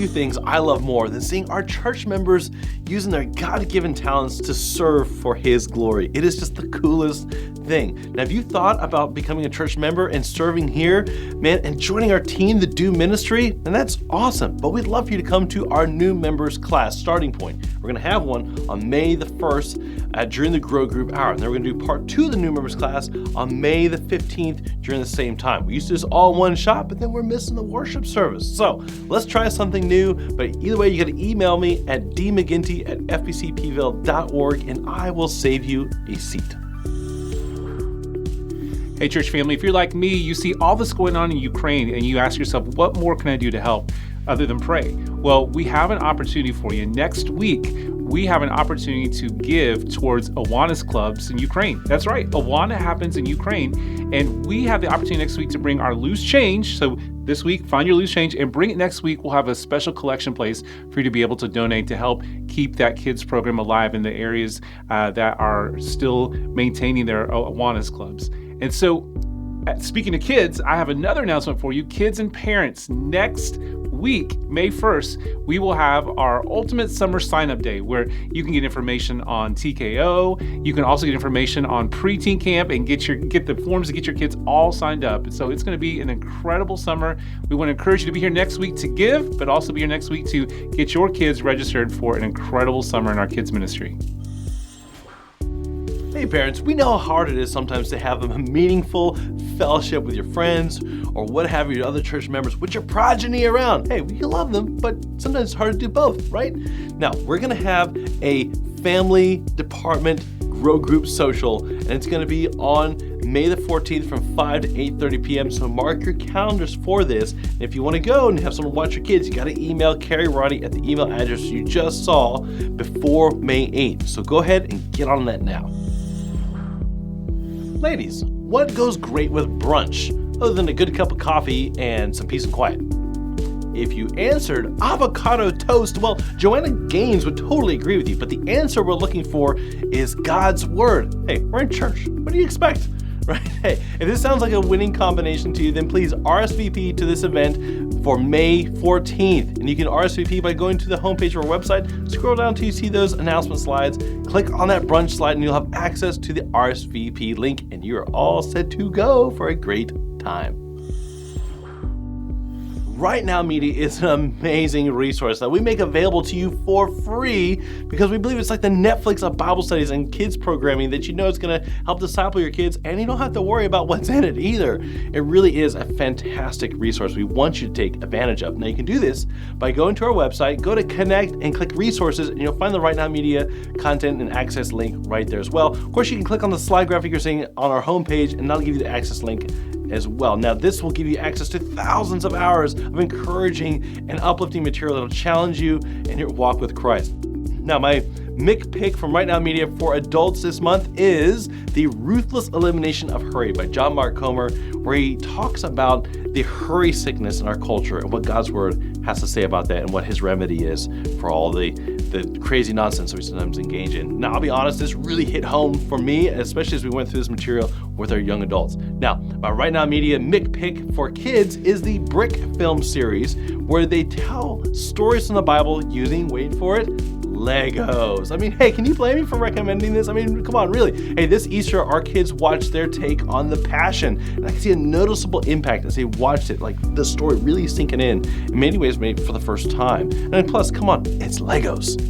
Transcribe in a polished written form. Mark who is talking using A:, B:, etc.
A: few things I love more than seeing our church members using their God-given talents to serve for His glory. It is just the coolest thing. Now, if you thought about becoming a church member and serving here, man, and joining our team to do ministry, then that's awesome. But we'd love for you to come to our new members class, Starting Point. We're going to have one on May the 1st during the Grow Group Hour. And then we're going to do part 2 of the new members class on May the 15th during the same time. We used to do this all in one shot, but then we're missing the worship service. So let's try something new. But either way, you got to email me at dmcginty@fbcpville.org and I will save you a seat.
B: Hey, church family, if you're like me, you see all this going on in Ukraine and you ask yourself, what more can I do to help other than pray? Well, we have an opportunity for you. Next week, we have an opportunity to give towards Awanas clubs in Ukraine. That's right, Awana happens in Ukraine, and we have the opportunity next week to bring our loose change. So this week, find your loose change and bring it next week. We'll have a special collection place for you to be able to donate to help keep that kids program alive in the areas that are still maintaining their Awanas clubs. And so, speaking of kids, I have another announcement for you. Kids and parents, next week, May 1st, we will have our Ultimate Summer Sign-Up Day, where you can get information on TKO. You can also get information on preteen camp and get the forms to get your kids all signed up. So it's going to be an incredible summer. We want to encourage you to be here next week to give, but also be here next week to get your kids registered for an incredible summer in our kids ministry.
A: Hey parents, we know how hard it is sometimes to have a meaningful fellowship with your friends or what have you, other church members, with your progeny around. Hey, we love them, but sometimes it's hard to do both, right? Now, we're going to have a family department grow group social, and it's going to be on May the 14th from 5 to 8:30 p.m. So mark your calendars for this. And if you want to go and have someone watch your kids, you got to email Carrie Roddy at the email address you just saw before May 8th. So go ahead and get on that now. Ladies, what goes great with brunch other than a good cup of coffee and some peace and quiet? If you answered avocado toast, well, Joanna Gaines would totally agree with you, but the answer we're looking for is God's Word. Hey, we're in church. What do you expect? Right? Hey, if this sounds like a winning combination to you, then please RSVP to this event for May 14th. And you can RSVP by going to the homepage of our website, scroll down till you see those announcement slides, click on that brunch slide, and you'll have access to the RSVP link, and you're all set to go for a great time. Right Now Media is an amazing resource that we make available to you for free because we believe it's like the Netflix of Bible studies and kids programming that you know is going to help disciple your kids, and you don't have to worry about what's in it either. It really is a fantastic resource we want you to take advantage of. Now you can do this by going to our website, go to Connect and click Resources, and you'll find the Right Now Media content and access link right there as well. Of course, you can click on the slide graphic you're seeing on our homepage, and that'll give you the access link as well. Now, this will give you access to thousands of hours of encouraging and uplifting material that'll challenge you in your walk with Christ. Now, my Mick pick from Right Now Media for adults this month is The Ruthless Elimination of Hurry by John Mark Comer, where he talks about the hurry sickness in our culture and what God's Word has to say about that and what His remedy is for all the crazy nonsense we sometimes engage in. Now, I'll be honest, this really hit home for me, especially as we went through this material with our young adults. Now, my Right Now Media Mick pick for kids is the Brick Film series, where they tell stories from the Bible using, wait for it, Legos. I mean, hey, can you blame me for recommending this? I mean, come on, really. Hey, this Easter, our kids watched their take on the Passion, and I can see a noticeable impact as they watched it, like the story really sinking in many ways, maybe for the first time. And plus, come on, it's Legos.